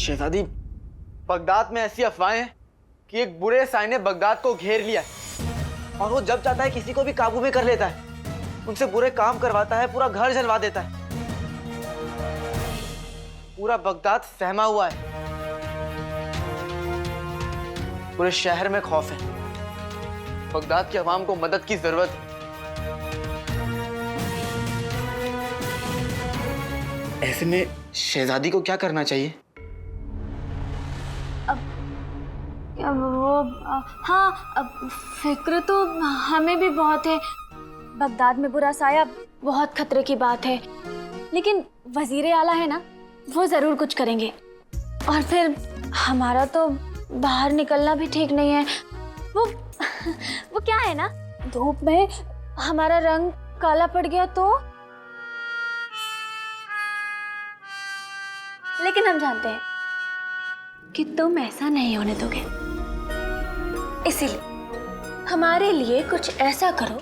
शहजादी, Baghdad में ऐसी अफवाहें हैं कि एक बुरे साई ने बगदाद को घेर लिया है और वो जब चाहता है किसी को भी काबू में कर लेता है, उनसे बुरे काम करवाता है, पूरा घर जलवा देता है। पूरा बगदाद सहमा हुआ है, पूरे शहर में खौफ है। बगदाद की आवाम को मदद की जरूरत है। ऐसे में शहजादी को क्या करना चाहिए? हाँ, फिक्र तो हमें भी बहुत है। बगदाद में बुरा साया बहुत खतरे की बात है, लेकिन वजीर आला है ना, वो जरूर कुछ करेंगे। और फिर हमारा तो बाहर निकलना भी ठीक नहीं है। वो क्या है ना, धूप में हमारा रंग काला पड़ गया तो। लेकिन हम जानते हैं कि तुम ऐसा नहीं होने दोगे, इसीलिए हमारे लिए कुछ ऐसा करो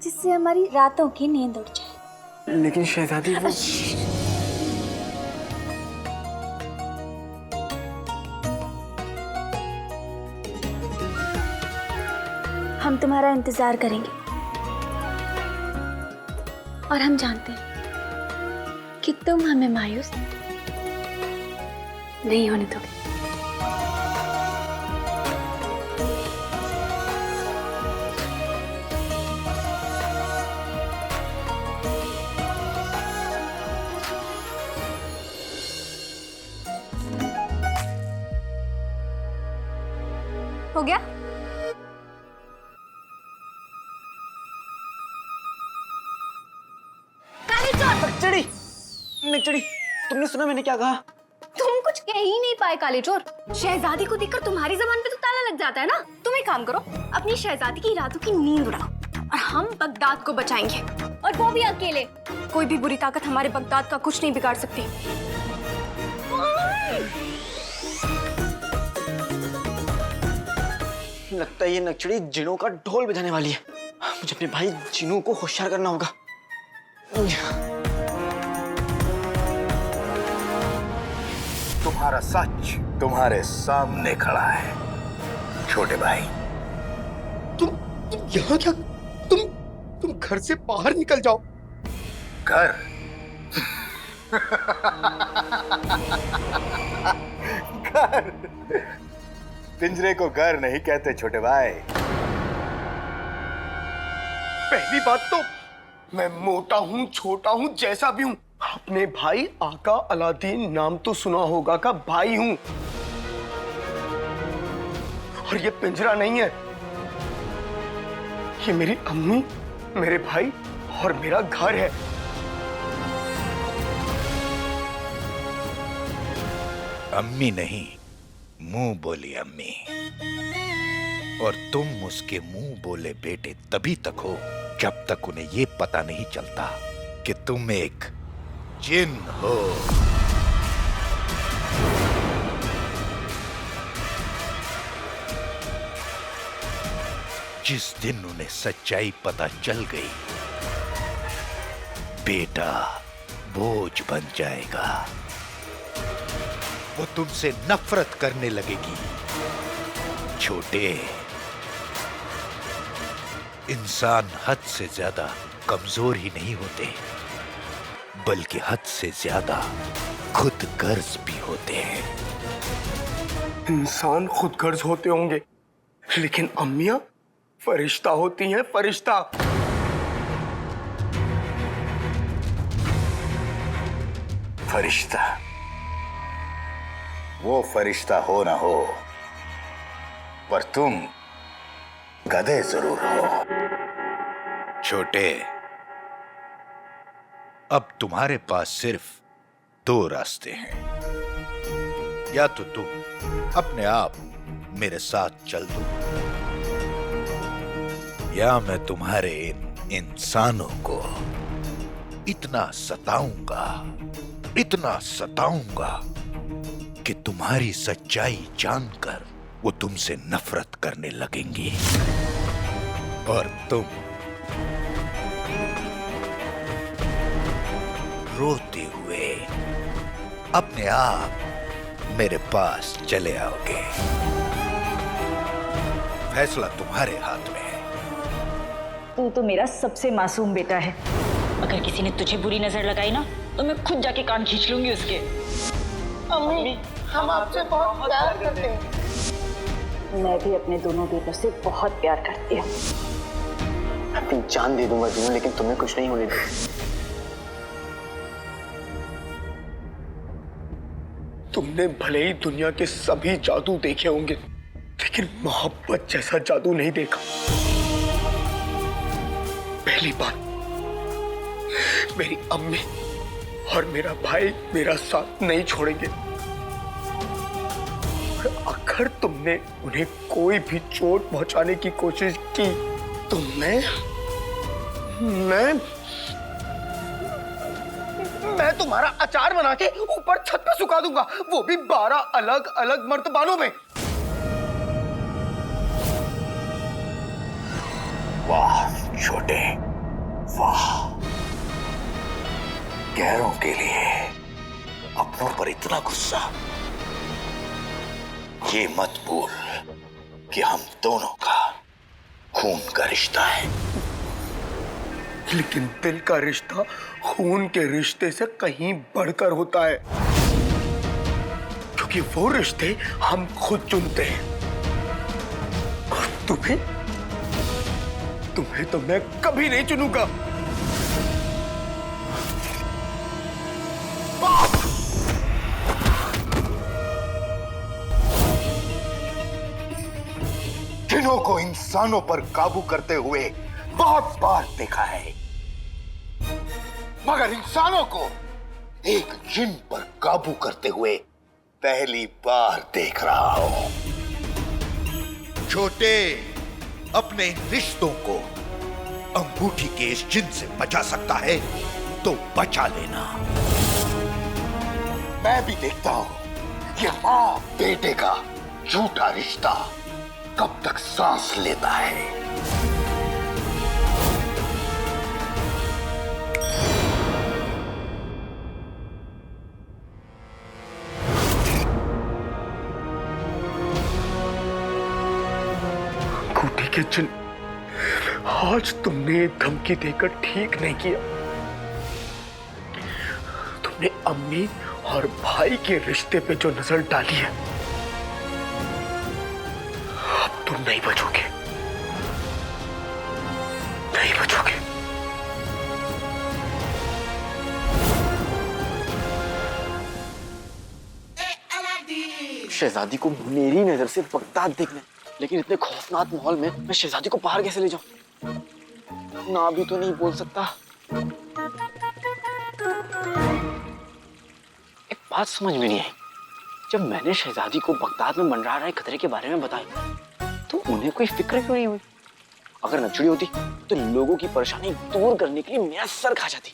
जिससे हमारी रातों की नींद उड़ जाए। लेकिन शहजादी वो... हम तुम्हारा इंतजार करेंगे और हम जानते हैं कि तुम हमें मायूस नहीं होने दोगे। हो गया? नकचड़ी, तुमने सुना मैंने क्या कहा? तुम कुछ कह ही नहीं पाए काले चोर। शहजादी को देखकर तुम्हारी जबान पे तो ताला लग जाता है ना। तुम एक काम करो, अपनी शहजादी की रातों की नींद उड़ाओ और हम बगदाद को बचाएंगे, और वो भी अकेले। कोई भी बुरी ताकत हमारे बगदाद का कुछ नहीं बिगाड़ सकती। लगता है ये नकचड़ी जिनों का ढोल बजाने वाली है। मुझे अपने भाई जिनों को होशियार करना होगा। तुम्हारा सच तुम्हारे सामने खड़ा है छोटे भाई। तुम यहाँ क्या? तुम घर से बाहर निकल जाओ। घर? घर? पिंजरे को घर नहीं कहते छोटे भाई। पहली बात तो मैं मोटा हूँ, छोटा हूँ, जैसा भी हूँ, अपने भाई आका अलादीन नाम तो सुना होगा का भाई हूँ। और ये पिंजरा नहीं है, ये मेरी अम्मी, मेरे भाई और मेरा घर है। अम्मी नहीं, मुंह बोली अम्मी। और तुम उसके मुंह बोले बेटे तभी तक हो जब तक उन्हें ये पता नहीं चलता कि तुम एक जिन हो। जिस दिन उन्हें सच्चाई पता चल गई, बेटा बोझ बन जाएगा। वो तुमसे नफरत करने लगेगी। छोटे, इंसान हद से ज्यादा कमजोर ही नहीं होते, बल्कि हद से ज्यादा खुद गर्ज भी होते हैं। इंसान खुद गर्ज होते होंगे, लेकिन अम्मियां फरिश्ता होती हैं, फरिश्ता। फरिश्ता? वो फरिश्ता हो ना हो, पर तुम गधे जरूर हो। छोटे, अब तुम्हारे पास सिर्फ दो रास्ते हैं। या तो तुम अपने आप मेरे साथ चल दो, या मैं तुम्हारे इन इंसानों को इतना सताऊंगा कि तुम्हारी सच्चाई जानकर वो तुमसे नफरत करने लगेंगी और तुम रोते हुए अपने आप मेरे पास चले आओगे। फैसला तुम्हारे हाथ में है। तू तो मेरा सबसे मासूम बेटा है। अगर किसी ने तुझे बुरी नजर लगाई ना तो मैं खुद जाके कान खींच लूंगी उसके। अम्मी, हम आपसे बहुत प्यार करते हैं। मैं भी अपने दोनों बेटों से बहुत प्यार करती हूँ। अपनी जान दे दूंगा जीवन, लेकिन तुम्हें कुछ नहीं होने दूंगा। तुमने भले ही दुनिया के सभी जादू देखे होंगे, लेकिन मोहब्बत जैसा जादू नहीं देखा। पहली बार मेरी अम्मी और मेरा भाई मेरा साथ नहीं छोड़ेंगे। और अगर तुमने उन्हें कोई भी चोट पहुंचाने की कोशिश की तो मैं तुम्हारा अचार बना के ऊपर छत पे सुखा दूंगा, वो भी 12 अलग अलग मर्तबानों में। वाह छोटे, वाह। गैरों के लिए अपनों पर इतना गुस्सा। ये मत भूल कि हम दोनों का खून का रिश्ता है। लेकिन दिल का रिश्ता खून के रिश्ते से कहीं बढ़कर होता है, क्योंकि वो रिश्ते हम खुद चुनते हैं। और तुम्हें तो मैं कभी नहीं चुनूंगा। जिनों को इंसानों पर काबू करते हुए बहुत बार देखा है, मगर इंसानों को एक जिन पर काबू करते हुए पहली बार देख रहा हूं। छोटे, अपने रिश्तों को अंगूठी के इस जिन से बचा सकता है तो बचा लेना। मैं भी देखता हूं कि मां बेटे का झूठा रिश्ता कब तक सांस लेता है। अंगूठी के जिन, आज तुमने धमकी देकर ठीक नहीं किया। तुमने अम्मी और भाई के रिश्ते पे जो नजर डाली है, अब तुम नहीं बचोगे, नहीं बचोगे। शहजादी को मेरी नजर से बगदाद देखना है, लेकिन इतने खौफनाक माहौल में मैं शहजादी को बाहर कैसे ले जाऊं? ना भी तो नहीं बोल सकता। एक बात समझ में नहीं आई, जब मैंने शहजादी को बगदाद में मंडरा रहे खतरे के बारे में बताया तो उन्हें कोई फिक्र क्यों नहीं हुई? अगर नचड़ी होती तो लोगों की परेशानी दूर करने के लिए मेरा सर खा जाती।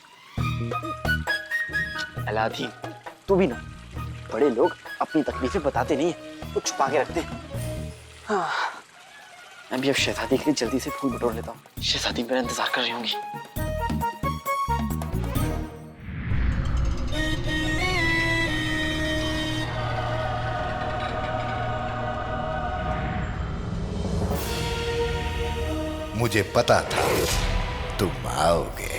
अलादीन, तू भी ना, बड़े लोग अपनी तकलीफें बताते नहीं है, तो छुपा के रखते हैं। हाँ, मैं भी अब शहजादी के लिए जल्दी से फूल बटोर लेता हूँ। शहजादी मेरा इंतजार कर रही होंगी। मुझे पता था तुम आओगे।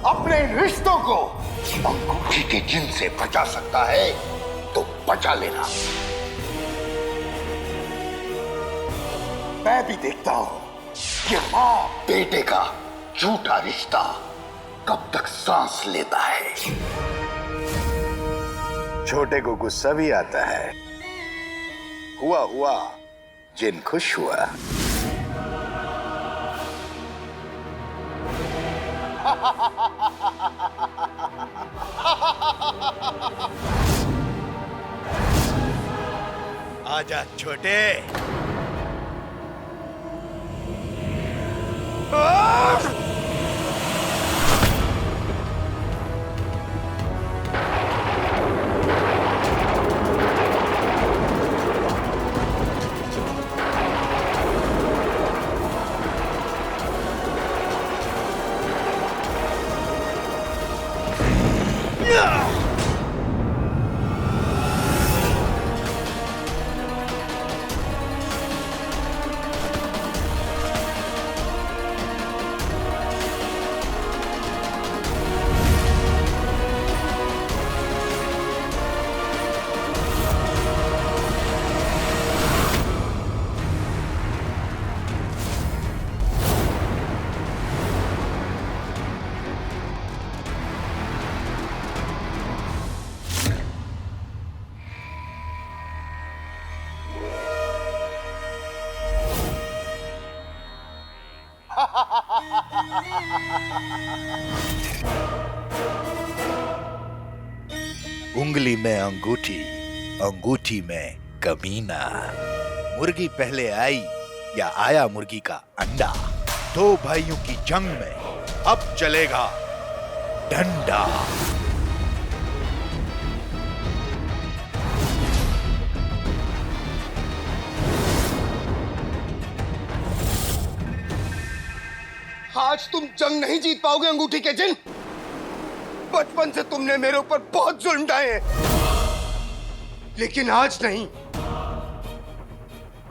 अपने रिश्तों को अंगूठी के जिन से बचा सकता है तो बचा लेना। मैं भी देखता हूं कि मां बेटे का झूठा रिश्ता कब तक सांस लेता है। छोटे को गुस्सा भी आता है। हुआ जिन खुश हुआ। आजा छोटे। उंगली में अंगूठी, अंगूठी में कमीना। मुर्गी पहले आई या आया मुर्गी का अंडा? दो भाइयों की जंग में अब चलेगा डंडा। आज तुम जंग नहीं जीत पाओगे अंगूठी के जिन। बचपन से तुमने मेरे ऊपर बहुत जुल्म ढाए हैं, लेकिन आज नहीं।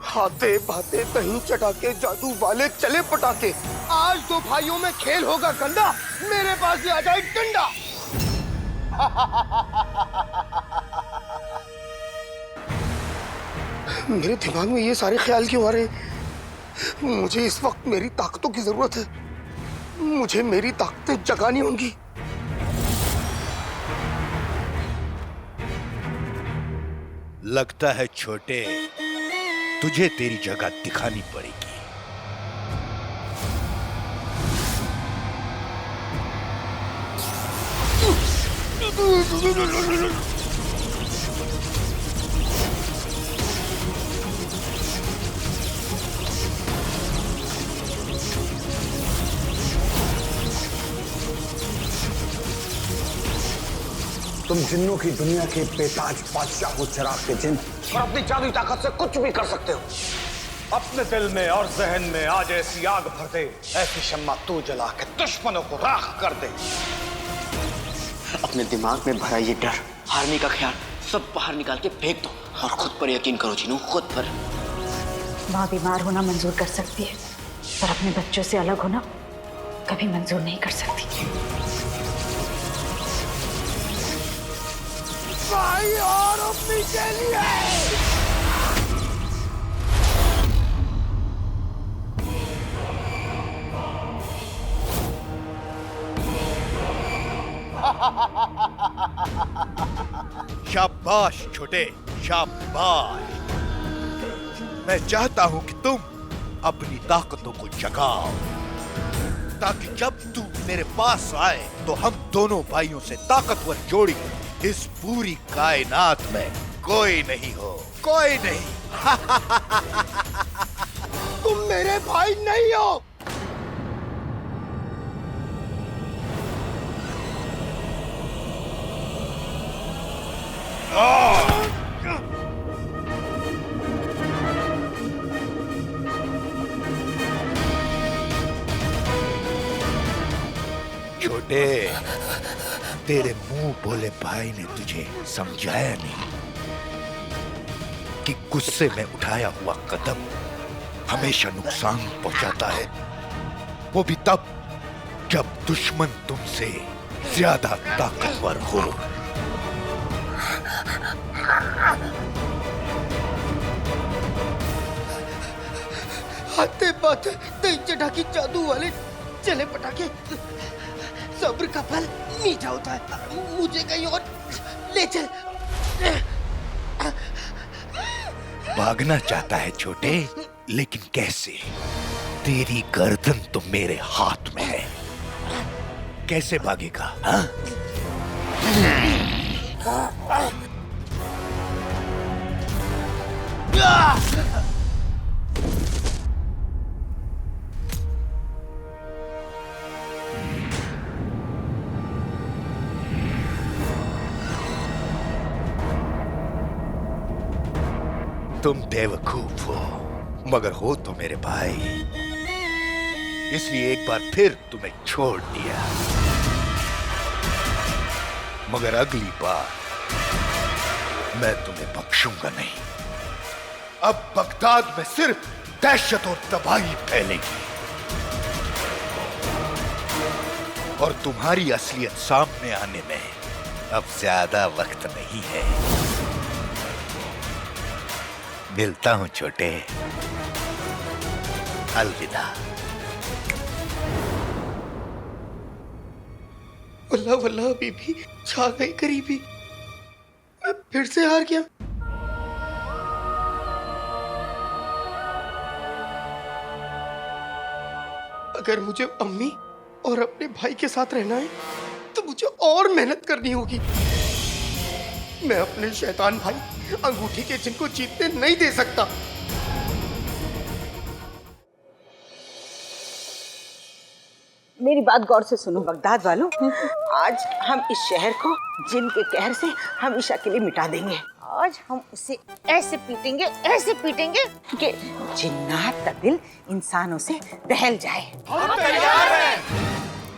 हाथे बाते कहीं चटाके, जादू वाले चले पटाके। आज दो भाइयों में खेल होगा गंदा, मेरे पास भी आ जाए डंडा। मेरे दिमाग में ये सारे ख्याल क्यों आ रहे हैं? मुझे इस वक्त मेरी ताकतों की जरूरत है। मुझे मेरी ताकतें जगानी होंगी। लगता है छोटे, तुझे तेरी जगह दिखानी पड़ेगी। तुम जिन्नों की दुनिया के बेताज बादशाह हो चिराग के जिन, और अपनी जादुई ताकत से कुछ भी कर सकते हो। अपने दिल में और जहन में आज ऐसी आग भर दे, ऐसी शम्मा तू जला के दुश्मनों को राख कर दे। अपने दिमाग में भरा ये डर, हारने का ख्याल सब बाहर निकाल के फेंक दो और खुद पर यकीन करो जीनू, खुद पर। माँ बीमार होना मंजूर कर सकती है, पर अपने बच्चों से अलग होना कभी मंजूर नहीं कर सकती। भाई और अपनी के लिए शाबाश छोटे, शाबाश। मैं चाहता हूं कि तुम अपनी ताकतों को जगाओ, ताकि जब तू मेरे पास आए तो हम दोनों भाइयों से ताकतवर जोड़ी इस पूरी कायनात में कोई नहीं हो, कोई नहीं। तुम मेरे भाई नहीं हो। छोटे, तेरे मुंह बोले भाई ने तुझे समझाया नहीं कि गुस्से में उठाया हुआ कदम हमेशा नुकसान पहुंचाता है, वो भी तब जब दुश्मन तुमसे ज्यादा ताकतवर हो। हाथे बाते दही चटाकी, जादू वाले चले पटाके। सब्र का फल मीठा होता है। मुझे कहीं और ले चल। भागना चाहता है छोटे, लेकिन कैसे? तेरी गर्दन तो मेरे हाथ में है, कैसे भागेगा? हाँ? तुम बेवकूफ हो, मगर हो तो मेरे भाई, इसलिए एक बार फिर तुम्हें छोड़ दिया। मगर अगली बार मैं तुम्हें बख्शूंगा नहीं। अब बगदाद में सिर्फ दहशत और तबाही फैलेगी और तुम्हारी असलियत सामने आने में अब ज्यादा वक्त नहीं है। मिलता हूं छोटे, अलविदा। वल्लाह वल्लाह बीबी, छा गई करीबी। मैं फिर से हार गया। अगर मुझे अम्मी और अपने भाई के साथ रहना है तो मुझे और मेहनत करनी होगी। मैं अपने शैतान भाई अंगूठी के जिन को जीतने नहीं दे सकता। मेरी बात गौर से सुनो बगदाद वालों, आज हम इस शहर को जिन के कहर से हमेशा के लिए मिटा देंगे। आज हम उसे ऐसे पीटेंगे कि जिन्नात का दिल इंसानों से दहल जाए। हम तैयार हैं।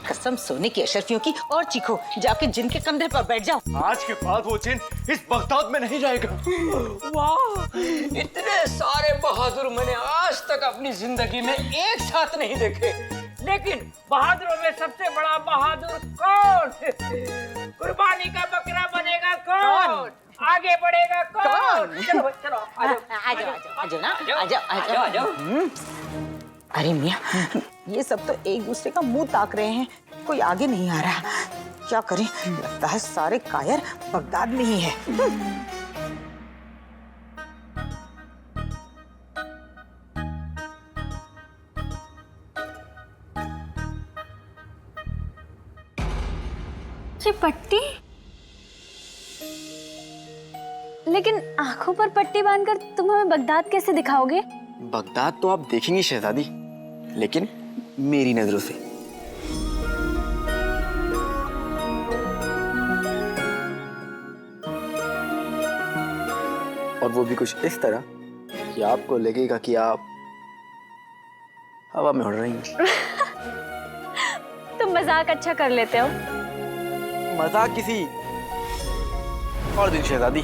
कसम सोने की अशरफियों की, और चीखो, जाके जिन के कंधे पर बैठ जाओ। आज के बाद वो जिन इस बगदाद में नहीं जाएगा। वाह, इतने सारे बहादुर मैंने आज तक अपनी जिंदगी में एक साथ नहीं देखे, लेकिन बहादुरों में सबसे बड़ा बहादुर कौन? कुर्बानी का बकरा बनेगा कौन? आगे बढ़ेगा कौन? चलो चलो, आ जाओ। अरे मियाँ, ये सब तो एक दूसरे का मुंह ताक रहे हैं, कोई आगे नहीं आ रहा। क्या करें, लगता है सारे कायर बगदाद में ही है। ये पट्टी, लेकिन आंखों पर पट्टी बांधकर तुम हमें बगदाद कैसे दिखाओगे? बगदाद तो आप देखेंगी शहजादी, लेकिन मेरी नजरों से। और वो भी कुछ इस तरह कि आपको लगेगा कि आप हवा में उड़ रही हैं। तुम मजाक अच्छा कर लेते हो। मजाक किसी और दिन शहजादी।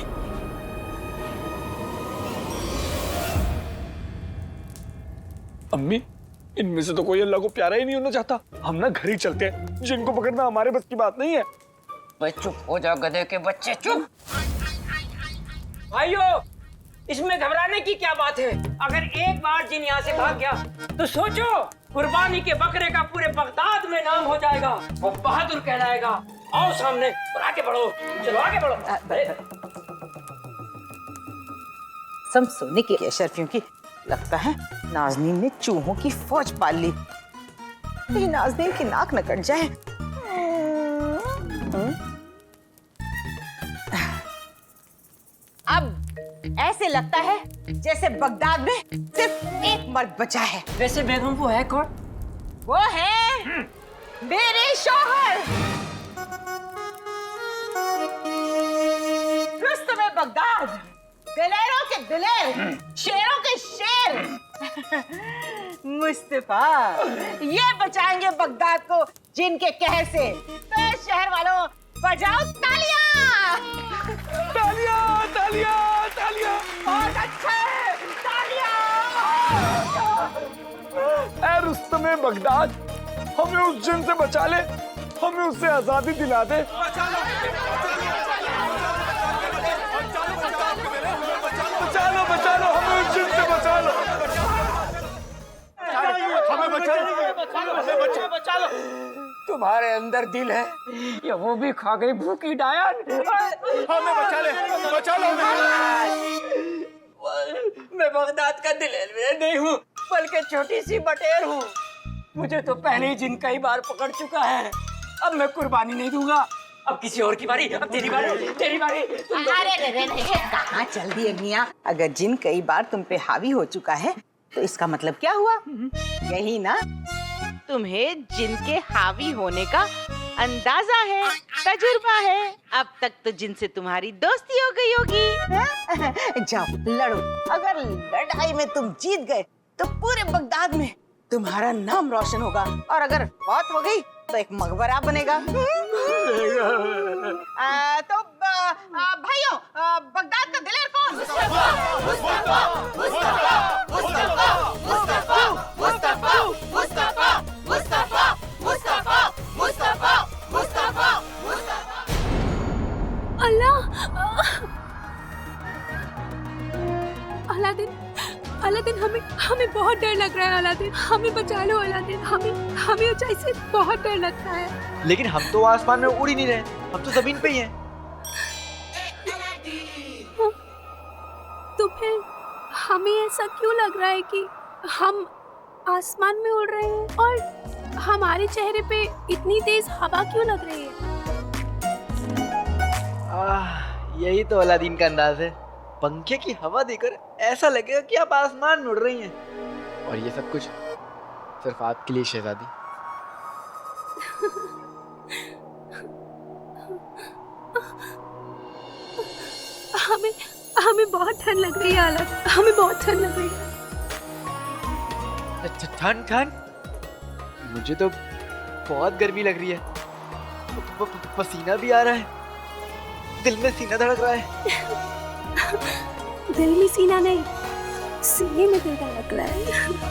अम्मी, इनमें से तो कोई अल्लाह को प्यारा ही नहीं होना चाहता। हम ना घर ही चलते हैं, जिनको पकड़ना हमारे बस की बात नहीं है। भाई चुप हो जाओ गधे के बच्चे, चुप। भाइयों, इसमें घबराने की क्या बात है? अगर एक बार जिन यहाँ से भाग गया तो सोचो, कुर्बानी के बकरे का पूरे बगदाद में नाम हो जाएगा, वो बहादुर कहलाएगा। आओ सामने और आगे बढ़ो, चलो आगे बढ़ो। सब सोने की अशरफियों की, लगता है नाज़नीन ने चूहों की फौज पाल ली। ये नाज़नीन की नाक न कट जाए। अब ऐसे लगता है जैसे बगदाद में सिर्फ एक मर्द बचा है। वैसे बेगम वो है कौन? वो है मेरे शौहर रुस्तमे बगदाद, दिलेरों के दिलेर, शेरों के शेर मुस्तफा। ये बचाएंगे बगदाद को जिनके कहर से। तो शहर वालों, बजाओ तालियां। तालियां, तालियां, तालियां। बहुत अच्छा है, तालियां। ऐ रुस्तमे बगदाद, हमें उस जिन से बचा ले, हमें उससे आजादी दिला दे। बचा लो, हमें उस जिन से बचा लो। हमें बचा लो। तुम्हारे अंदर दिल है या वो भी खा गई भूखी डायन? हमें बचा लो। मैं बगदाद का दिलेर नहीं हूँ, बल्कि छोटी सी बटेर हूँ। मुझे तो पहले ही जिन कई बार पकड़ चुका है। अब मैं कुर्बानी नहीं दूंगा। अब किसी और की बारी, अब तेरी बारी। अरे कहाँ चल दिए मियाँ? अगर जिन कई बार तुम पे हावी हो चुका है तो इसका मतलब क्या हुआ? यही ना, तुम्हें जिन के हावी होने का अंदाजा है, तजुर्बा है। अब तक तो जिनसे तुम्हारी दोस्ती हो गई होगी। जाओ लड़ो। अगर लड़ाई में तुम जीत गए तो पूरे बगदाद में तुम्हारा नाम रोशन होगा, और अगर मौत हो गई तो एक मकबरा बनेगा। तो भाइयों, बगदाद का दिलेर कौन? अलादीन, हमें बहुत डर लग रहा है। अलादीन, हमें बचा लो। अलादीन, हमें ऊंचाई से बहुत डर लगता है। लेकिन हम तो आसमान में उड़ ही नहीं रहे, हम तो जमीन पे ही हैं। तो फिर हमें ऐसा क्यों लग रहा है कि हम आसमान में उड़ रहे हैं और हमारे चेहरे पे इतनी तेज हवा क्यों लग रही है? यही तो अलादीन का अंदाज है। पंखे की हवा देकर ऐसा लगेगा कि आप आसमान में उड़ रही हैं। और ये सब कुछ सिर्फ आपके लिए शहजादी। हमें बहुत ठंड लग रही है आला, हमें बहुत ठंड लग रही है। ठंड ठंड? मुझे तो बहुत गर्मी लग रही है। पसीना भी आ रहा है, दिल में सीना धड़क रहा है। दिल में सीना नहीं, सीने में दिल धड़क रहा है।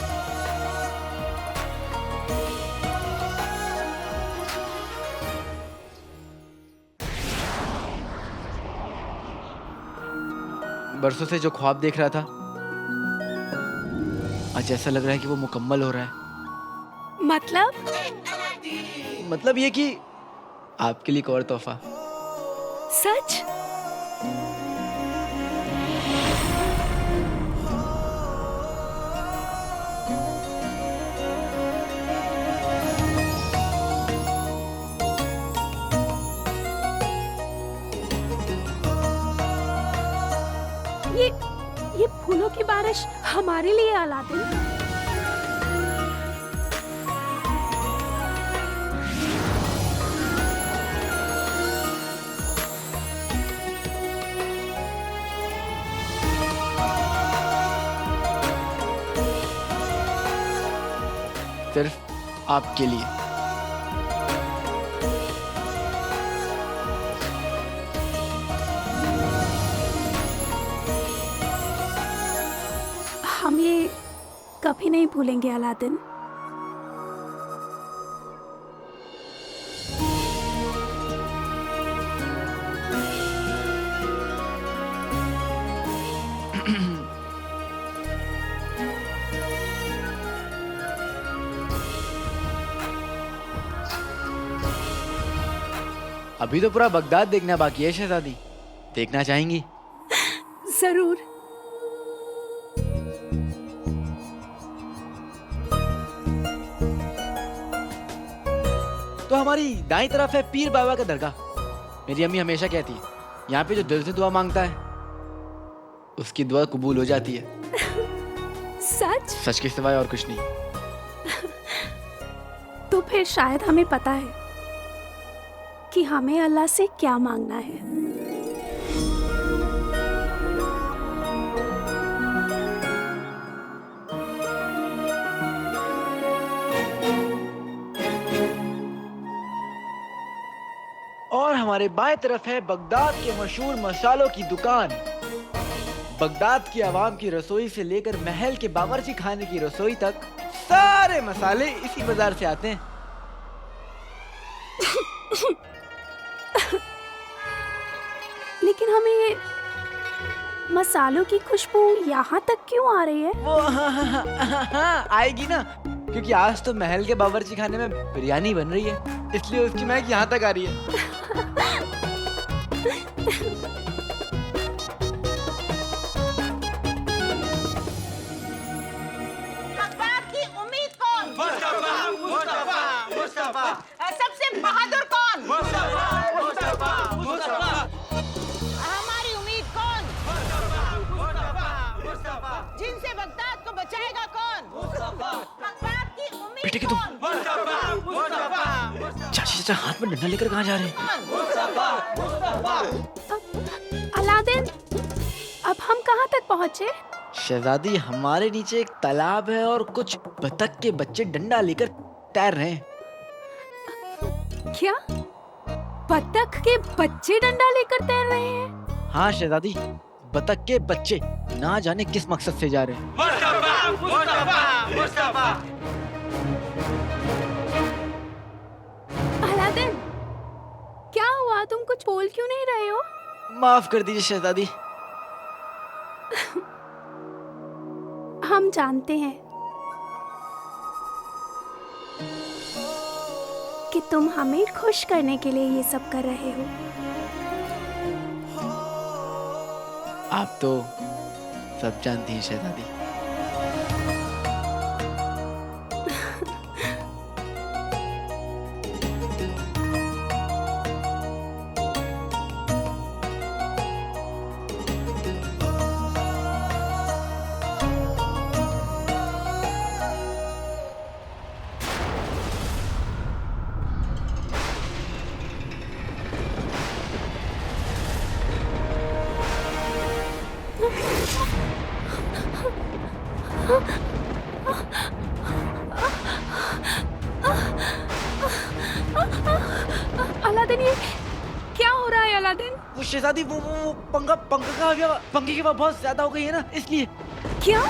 बरसों से जो ख्वाब देख रहा था, आज ऐसा लग रहा है कि वो मुकम्मल हो रहा है। मतलब ये कि आपके लिए एक और तोहफा। सच? ये फूलों की बारिश हमारे लिए अलादीन? सिर्फ आपके लिए। हम ये कभी नहीं भूलेंगे अलादीन। अभी तो पूरा बगदाद देखना बाकी है शहजादी। देखना चाहेंगी? जरूर। तो हमारी दाईं तरफ है पीर बाबा का दरगाह। मेरी अम्मी हमेशा कहती है, यहाँ पे जो दिल से दुआ मांगता है उसकी दुआ कबूल हो जाती है। सच? सच के सिवाय और कुछ नहीं। तो फिर शायद हमें पता है कि हमें अल्लाह से क्या मांगना है। और हमारे बाएं तरफ है बगदाद के मशहूर मसालों की दुकान। बगदाद की आवाम की रसोई से लेकर महल के बावर्ची खाने की रसोई तक सारे मसाले इसी बाजार से आते हैं। लेकिन हमें ये मसालों की खुशबू यहाँ तक क्यों आ रही है? वो हाँ, आएगी ना, क्योंकि आज तो महल के बावर्ची खाने में बिरयानी बन रही है, इसलिए उसकी महक यहाँ तक आ रही है। की उम्मीद कौन? सबसे बहादुर कौन? हमारी उम्मीद कौन? जिनसे बगदाद को बचाएगा कौन? बगदाद की उम्मीद बेटे तुम चाची चाचा हाथ में डंडा लेकर कहाँ जा रहे हैं? अलादीन, अब हम कहाँ तक पहुँचे? शहजादी, हमारे नीचे एक तालाब है और कुछ बतख के बच्चे डंडा लेकर तैर रहे हैं। क्या बतख के बच्चे डंडा लेकर तैर रहे हैं? हाँ शहजादी, बतख के बच्चे ना जाने किस मकसद से जा रहे हैं। अलादीन, क्या हुआ? तुम कुछ बोल क्यों नहीं रहे हो? माफ कर दीजिए शहजादी। हम जानते हैं कि तुम हमें खुश करने के लिए ये सब कर रहे हो। आप तो सब जानती हैं शहजादी। अलादीन, ये क्या हो रहा है अलादीन? वो शहजादी वो पंखा पंखा का आ गया, पंखे की हवा बहुत ज्यादा हो गई है ना, इसलिए। क्या?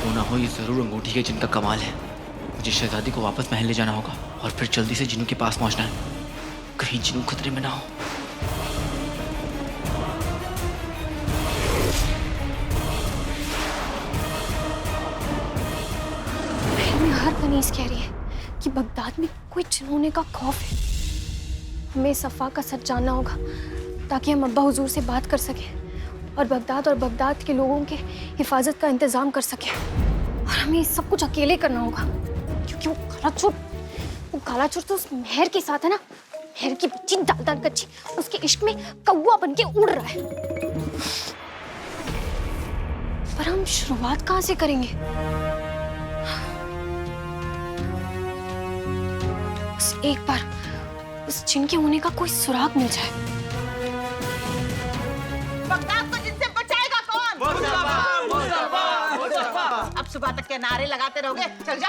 हो ना हो ये जरूर अंगूठी के जिन का कमाल है। मुझे शहजादी को वापस महल ले जाना होगा और फिर जल्दी से जिन्नू के पास पहुंचना है, कहीं जिन्नू खतरे में ना हो। में हर कनीज कह रही है कि बगदाद में कोई जिन होने का खौफ है। हमें सफ़ा का सच जानना होगा ताकि हम अब्बा हुजूर से बात कर सकें और बगदाद के लोगों के हिफाजत का इंतजाम कर सकें। और हमें सब कुछ अकेले करना होगा क्योंकि वो काला चोर तो उस मेहर के साथ है ना। मेहर की बच्ची दाल कच्ची उसके इश्क में कौवा बन के उड़ रहा है। पर हम शुरुआत कहाँ से करेंगे? बस एक बार उस जिन के होने का कोई सुराग मिल जाए। बगदाद को जिनसे बचाएगा कौन? मुस्तफा। अब सुबह तक के नारे लगाते रहोगे? चल जा।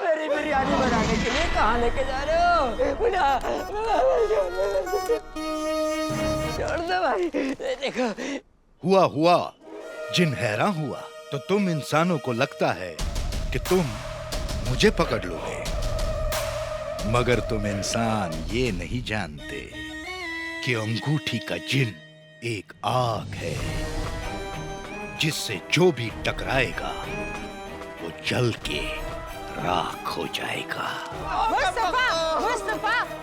मेरी बिरयानी बनाने के लिए कहाँ लेके जा रहे हो? छोड़ दो भाई। देखो हुआ जिन हैरान हुआ तो तुम इंसानों को लगता है कि तुम मुझे पकड़ लोगे, मगर तुम इंसान ये नहीं जानते कि अंगूठी का जिन एक आग है जिससे जो भी टकराएगा वो जल के राख हो जाएगा।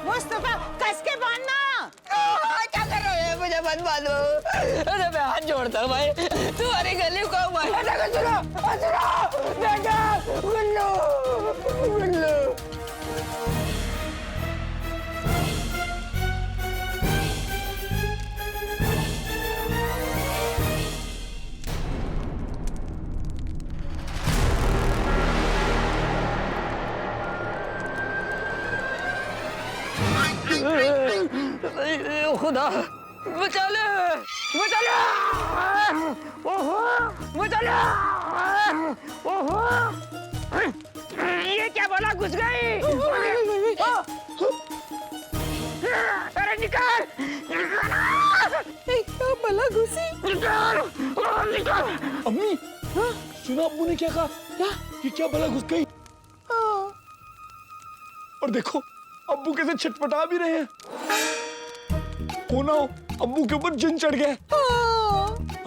मुस्तफा, कस के बांधना। क्या कर रहे हो? मुझे मत बांधो। अरे मैं हाथ जोड़ता हूँ भाई, तुम्हारी गली को गुल्लू। खुदा बचा ले, बचा ले। ओहो, बचा ले। ओहो, ये क्या बोला? घुस गई। अरे निकाल, क्या भला घुसी? निकाल। अम्मी, सुना अब्बू ने क्या कहा? ये क्या भला घुस गई? और देखो अब्बू कैसे छटपटा भी रहे हैं। होना हो अब्बू के ऊपर जिन चढ़ गया।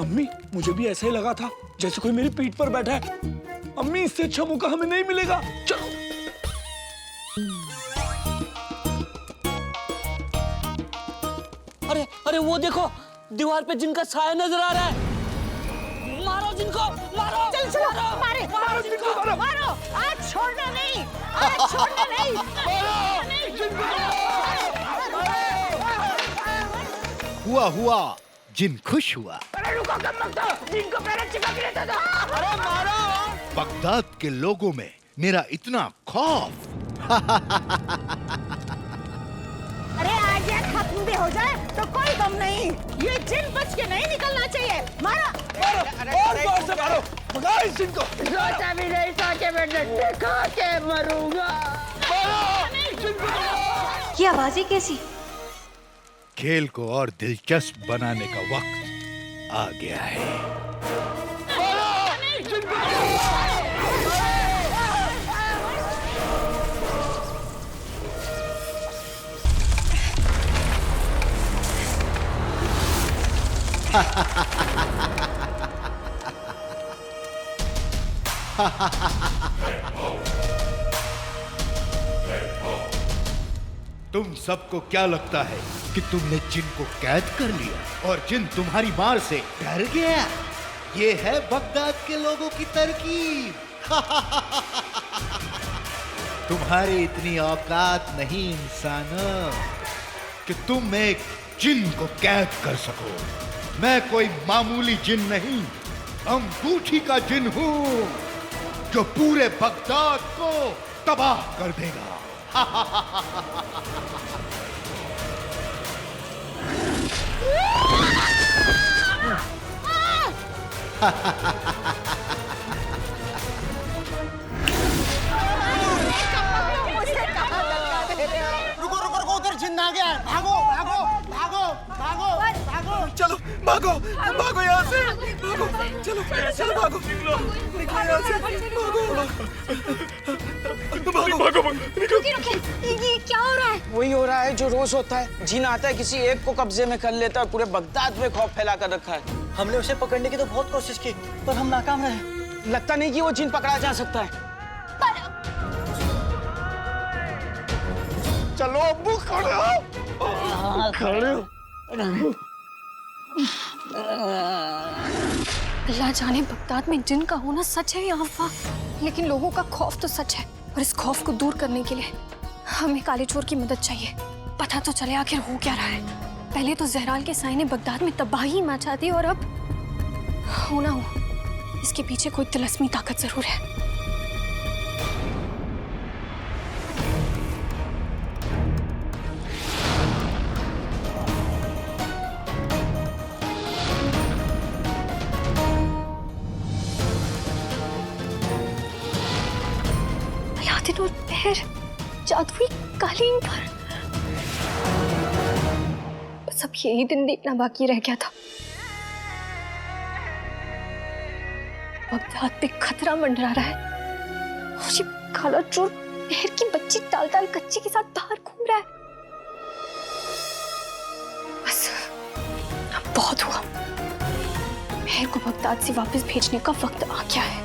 अम्मी, मुझे भी ऐसा ही लगा था जैसे कोई मेरी पीठ पर बैठा है। अम्मी, इससे अच्छा मौका हमें नहीं मिलेगा। चलो। अरे वो देखो, दीवार पे जिनका साया नजर आ रहा है। मारो जिनको, मारो। चलो, मारो जिनको, मारो। आज छोड़ना नहीं। हुआ जिन खुश हुआ। अरे रुको, कब मत दो, जिनको पहले चिपका के लेता था। अरे मारो। बगदाद के लोगों में मेरा इतना खौफ। अरे आज ये खत्म भी हो जाए तो कोई गम नहीं। ये जिन बच के नहीं निकलना चाहिए। मारो। और जोर से मारो, भगाओ इस जिन को। सोचा भी नहीं था कि मैं डंडे खा के मरूंगा। ये आवाजें कैसी? खेल को और दिलचस्प बनाने का वक्त आ गया है। तुम सबको क्या लगता है कि तुमने जिन को कैद कर लिया और जिन तुम्हारी मार से डर गया? ये है बगदाद के लोगों की तरकीब। तुम्हारी इतनी औकात नहीं इंसानों कि तुम एक जिन को कैद कर सको। मैं कोई मामूली जिन नहीं, अंगूठी का जिन हूं जो पूरे बगदाद को तबाह कर देगा। रुको रुको रुको, उधर जिन्न आ गया है। भागो भागो भागो भागो भागो। चलो भागो भागो यहाँ से, भागो, चलो चलो भागो, निकलो यहाँ से, भागो भागो भागो, निकलो। ये क्या हो रहा है? वही हो रहा है जो रोज होता है। जिन आता है, किसी एक को कब्जे में कर लेता है, पूरे बगदाद में खौफ फैला कर रखा है। हमने उसे पकड़ने की तो बहुत कोशिश की, पर हम नाकाम रहे। लगता नहीं कि वो जिन पकड़ा जा सकता है। चलो अब्बू, खड़े हो, खड़े हो। अल्लाह जाने बगदाद में जिन का होना सच है या अफवाह, लेकिन लोगों का खौफ तो सच है। और इस खौफ को दूर करने के लिए हमें काले चोर की मदद चाहिए। पता तो चले आखिर हो क्या रहा है। पहले तो जहराल के साई ने बगदाद में तबाही मचा दी, और अब हो ना हो, इसके पीछे कोई तिलस्मी ताकत जरूर है। अलादीन और पहर जादुई कालीन पर। बस अब यही दिन देखना बाकी रह गया था। बगदाद पे खतरा मंडरा रहा है और ये काला चोर पहर की बच्ची ताल ताल कच्ची के साथ बाहर घूम रहा है। बस अब बहुत हुआ। पहर को बगदाद से वापस भेजने का वक्त आ गया है।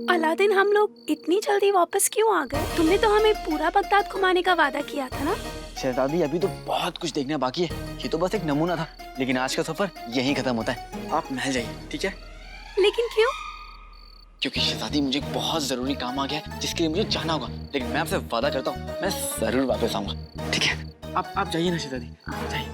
अलादीन, हम लोग इतनी जल्दी वापस क्यों आ गए? तुमने तो हमें पूरा बगदाद घुमाने का वादा किया था ना। शहजादी, अभी तो बहुत कुछ देखना बाकी है। ये तो बस एक नमूना था, लेकिन आज का सफर यहीं खत्म होता है। आप महल जाइए, ठीक है? लेकिन क्यों? क्योंकि शहजादी, मुझे एक बहुत जरूरी काम आ गया है जिसके लिए मुझे जाना होगा। लेकिन मैं आपसे वादा करता हूँ, मैं जरूर वापस आऊंगा, ठीक है? आप जाइए ना शहजादी, जाइए।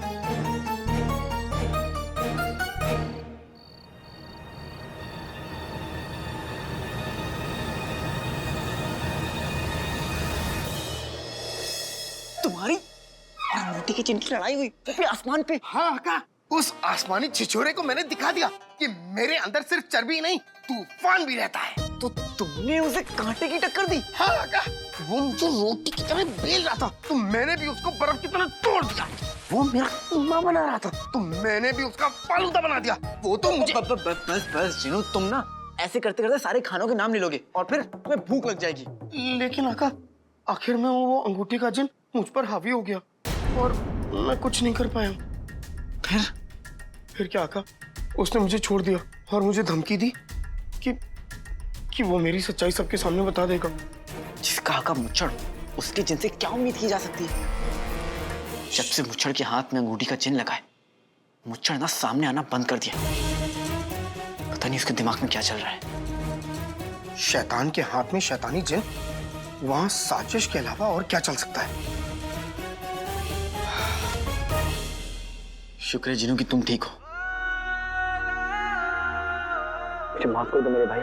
तुम्हारी और अंगूठी के चिन्ह की लड़ाई हुई वो भी आसमान पे। हाँ का, उस आसमानी छिछोरे को मैंने दिखा दिया कि मेरे अंदर सिर्फ चर्बी नहीं, तूफान भी रहता है। तो तुमने उसे कांटे की टक्कर दी? हाँ का, वो मुझे रोटी की तरह बेल रहा था, तो मैंने भी उसको बर्फ की तरह तोड़ दिया। वो मेरा कीमा बना रहा था, तो मैंने भी उसका फालूदा बना दिया। वो तो मुझे बस जिनू, तुम ना ऐसे करते करते सारे खानों के नाम ले लोगे और फिर तुम्हें भूख लग जाएगी। लेकिन आका, आखिर में वो अंगूठी का जिन मुझ पर हावी हो गया और मैं कुछ नहीं कर पाया। फिर क्या आका, उसने मुझे छोड़ दिया और मुझे धमकी दी कि वो मेरी सच्चाई सबके सामने बता देगा। जिसका आका मुच्छड़, उसके जिन से क्या उम्मीद की जा सकती है? जब से मुच्छड़ के हाथ में अंगूठी का चिन्ह लगा है, मुच्छड़ ना सामने आना बंद कर दिया। पता नहीं उसके दिमाग में क्या चल रहा है। शैतान के हाथ में शैतानी जिन, वहां साजिश के अलावा और क्या चल सकता है? शुक्र है जिनू कि तुम ठीक हो। मुझे माफ कर दो मेरे भाई,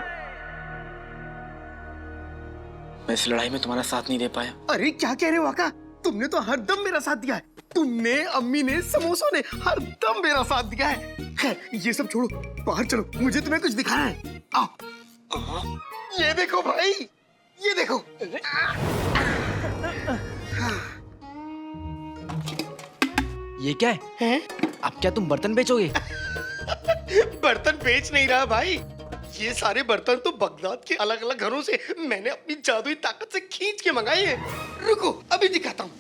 मैं इस लड़ाई में तुम्हारा साथ नहीं दे पाया। अरे क्या कह रहे हो आका, तुमने तो हर दम मेरा साथ दिया है। तुमने, अम्मी ने, समोसों ने हर दम मेरा साथ दिया है। खैर ये सब छोड़ो, बाहर चलो, मुझे तुम्हें कुछ दिखाना है। आओ। ये देखो भाई, ये देखो। ये क्या है? अब क्या तुम बर्तन बेचोगे? बर्तन बेच नहीं रहा भाई, ये सारे बर्तन तो बगदाद के अलग अलग घरों से मैंने अपनी जादुई ताकत से खींच के मंगाए हैं। रुको अभी दिखाता हूँ।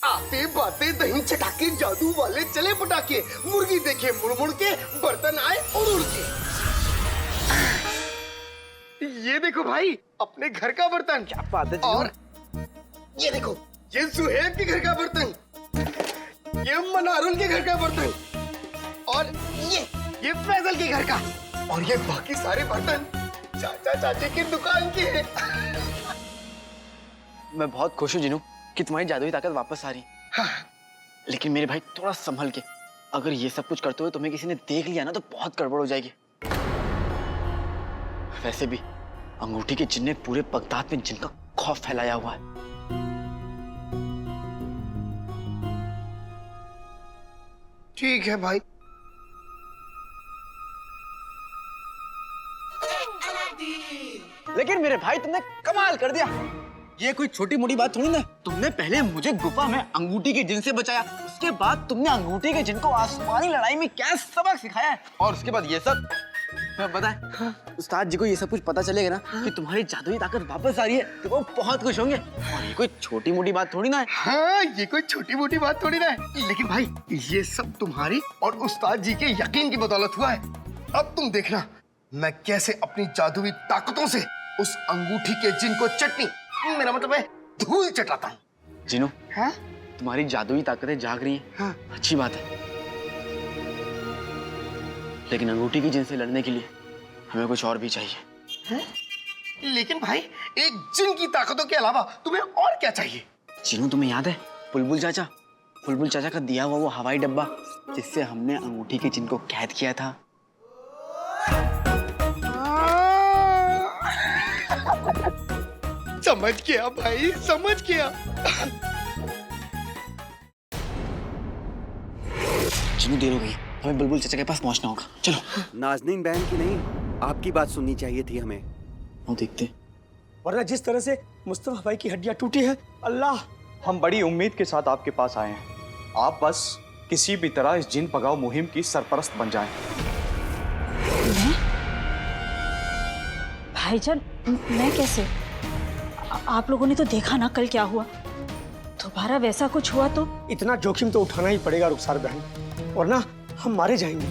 आते बाते दही चटाके जादू वाले चले पटाके, मुर्गी देखे मुड़ मुड़ के, बर्तन आए उड़ उड़ के। ये देखो भाई, अपने घर का बर्तन। क्या बात है? और ये देखो, ये सुहेब के घर का बर्तन, ये मनारुल के घर का बर्तन, और ये फैजल के घर का, और ये बाकी सारे बर्तन चाचा चाची की दुकान के हैं। मैं बहुत खुश हूँ जिनू कि तुम्हारी जादुई ताकत वापस आ रही। हाँ, लेकिन मेरे भाई थोड़ा संभल के, अगर ये सब कुछ करते हुए तुम्हें किसी ने देख लिया ना तो बहुत गड़बड़ हो जाएगी। वैसे भी अंगूठी के जिन ने पूरे बगदाद में जिनका खौफ फैलाया हुआ है। ठीक है भाई। लेकिन मेरे भाई तुमने कमाल कर दिया। ये कोई छोटी मोटी बात थोड़ी ना। तुमने पहले मुझे गुफा में अंगूठी के जिन से बचाया, उसके बाद तुमने अंगूठी के जिन को आसमानी लड़ाई में क्या सबक सिखाया है, और उसके बाद ये सब। बताएं, उस्ताद जी को ये सब कुछ पता चलेगा ना कि तुम्हारी जादुई ताकत वापस आ रही है तो वो बहुत खुश होंगे। और ये कोई छोटी मोटी बात थोड़ी ना है। हाँ, ये कोई छोटी मोटी बात थोड़ी ना है। लेकिन भाई ये सब तुम्हारी और उस्ताद जी के यकीन की बदौलत हुआ है। अब तुम देखना मैं कैसे अपनी जादुई ताकतों से उस अंगूठी के जिन को चटनी, मेरा मतलब है धूल चटाता हूँ। जिनू, हाँ? तुम्हारी जादुई ताकतें जाग रही हैं। हाँ। अच्छी बात है, लेकिन अंगूठी की जिन से लड़ने के लिए हमें कुछ और भी चाहिए। है? लेकिन भाई एक जिन की ताकतों के अलावा तुम्हें और क्या चाहिए? जिनू, तुम्हें याद है बुलबुल चाचा का दिया हुआ वो हवाई डब्बा जिससे हमने अंगूठी के जिन को कैद किया था? समझ गया भाई, समझ गया। जिनू, देर हो गई, हमें बुलबुल चाचा के पास पहुंचना होगा। चलो। नाज़नीन बहन की नहीं, आपकी बात सुननी चाहिए थी हमें। वो देखते। वरना जिस तरह से मुस्तफा भाई की हड्डियां टूटी है, अल्लाह। हम बड़ी उम्मीद के साथ आपके पास आए हैं। आप बस किसी भी तरह इस जिन भगाओ मुहिम की सरपरस्त बन जाएं। भाईजान, मैं कैसे? आप लोगों ने तो देखा ना कल क्या हुआ। दोबारा वैसा कुछ हुआ तो? इतना जोखिम तो उठाना ही पड़ेगा रुखसार बहन, वरना हम मारे जाएंगे।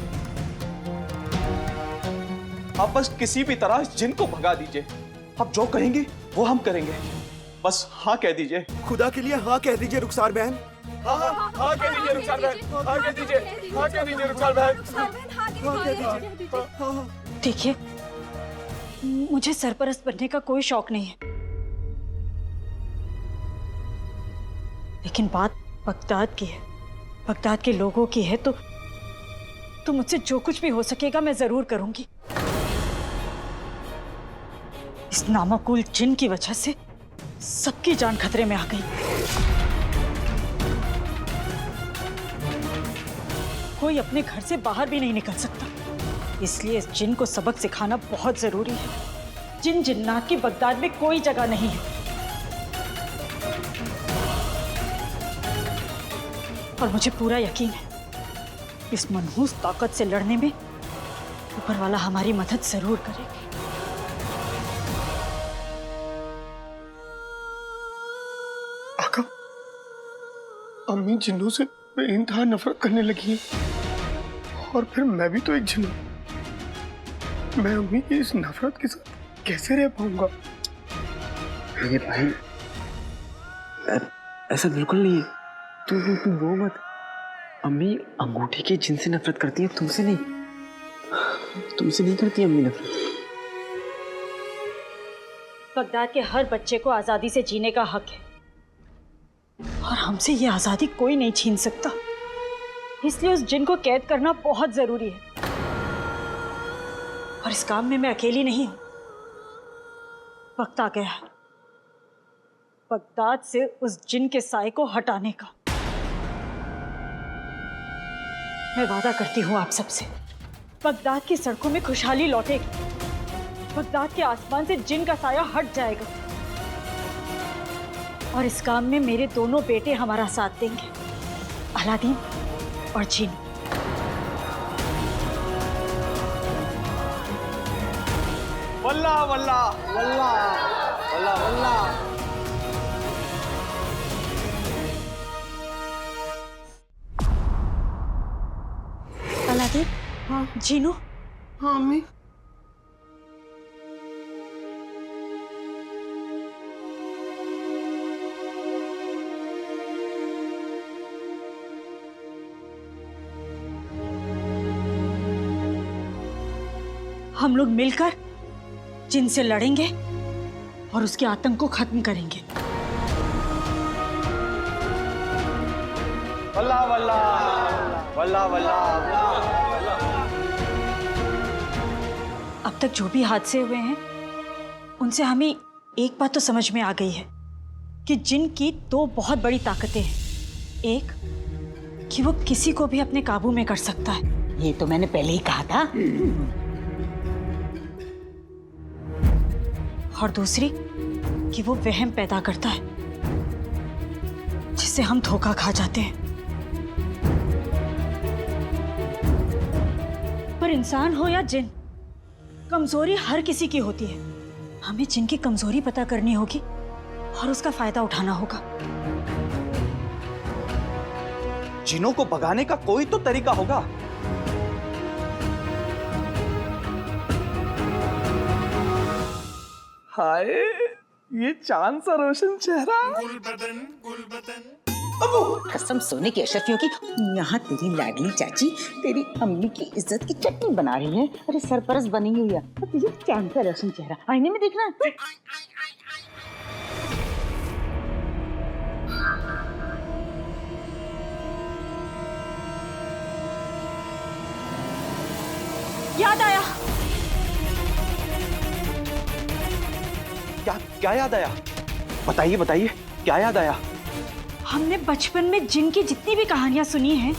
आप बस किसी भी तरह इस जिन को भगा दीजिए। आप जो कहेंगे वो हम करेंगे। बस हाँ कह दीजिए। खुदा के लिए हाँ कह दीजिए रुखसार बहन। हाँ कह दीजिए रुखसार बहन, हाँ कह दीजिए, हाँ कह दीजिए रुखसार बहन। देखिए, मुझे सरपरस्त बनने का कोई शौक नहीं है, लेकिन बात बगदाद की है, बगदाद के लोगों की है, तो मुझसे जो कुछ भी हो सकेगा मैं जरूर करूंगी। इस नामाकूल जिन की वजह से सबकी जान खतरे में आ गई। कोई अपने घर से बाहर भी नहीं निकल सकता, इसलिए इस जिन को सबक सिखाना बहुत जरूरी है। जिन जिन्नात की बगदाद में कोई जगह नहीं है, और मुझे पूरा यकीन है इस मनहूस ताकत से लड़ने में ऊपर वाला हमारी मदद जरूर करेगी। आका, अम्मी जिन्नों से बेइंतहा नफरत करने लगी है, और फिर मैं भी तो एक जिन हूं। मैं अम्मी की इस नफरत के साथ कैसे रह पाऊंगा? अरे भाई, ऐसा बिल्कुल नहीं है। तुम रो मत। अम्मी अंगूठी के जिन से नफरत करती है, तुमसे नहीं। तुमसे नहीं करती अम्मी नफरत। बगदाद के हर बच्चे को आजादी से जीने का हक है, और हमसे ये आजादी कोई नहीं छीन सकता। इसलिए उस जिन को कैद करना बहुत जरूरी है, और इस काम में मैं अकेली नहीं हूं। वक्त आ गया है बगदाद से उस जिन के साए को हटाने का। मैं वादा करती हूँ आप सबसे, बगदाद की सड़कों में खुशहाली लौटेगी। बगदाद के आसमान से जिन का साया हट जाएगा, और इस काम में मेरे दोनों बेटे हमारा साथ देंगे, अलादीन और जिन। वल्लाह वल्लाह वल्लाह वल्लाह वल्लाह। अलादीन, हाँ जीनू, हाँ अम्मी। हम लोग मिलकर जिन से लड़ेंगे और उसके आतंक को खत्म करेंगे। वल्ला वल्ला वल्ला वल्ला। अब तक जो भी हादसे हुए हैं उनसे हमें एक बात तो समझ में आ गई है कि जिन की दो बहुत बड़ी ताकतें हैं। एक कि वो किसी को भी अपने काबू में कर सकता है, ये तो मैंने पहले ही कहा था। और दूसरी कि वो वहम पैदा करता है जिससे हम धोखा खा जाते हैं। पर इंसान हो या जिन, कमजोरी हर किसी की होती है। हमें जिन की कमजोरी पता करनी होगी और उसका फायदा उठाना होगा। जिनों को भगाने का कोई तो तरीका होगा। हाय, ये चांद सा रोशन चेहरा। कसम सोने की अशरफियों की, यहाँ तेरी लाडली चाची तेरी अम्मी की इज्जत की चटनी बना रही है। अरे सरपरस्त बनी हुई है और तुझे चांद का रोशन चेहरा आईने में देखना। याद आया। क्या क्या याद आया? बताइए बताइए, क्या याद आया? हमने बचपन में जिन की जितनी भी कहानियां सुनी हैं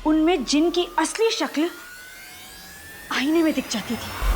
उनमें जिन की असली शक्ल आईने में दिख जाती थी।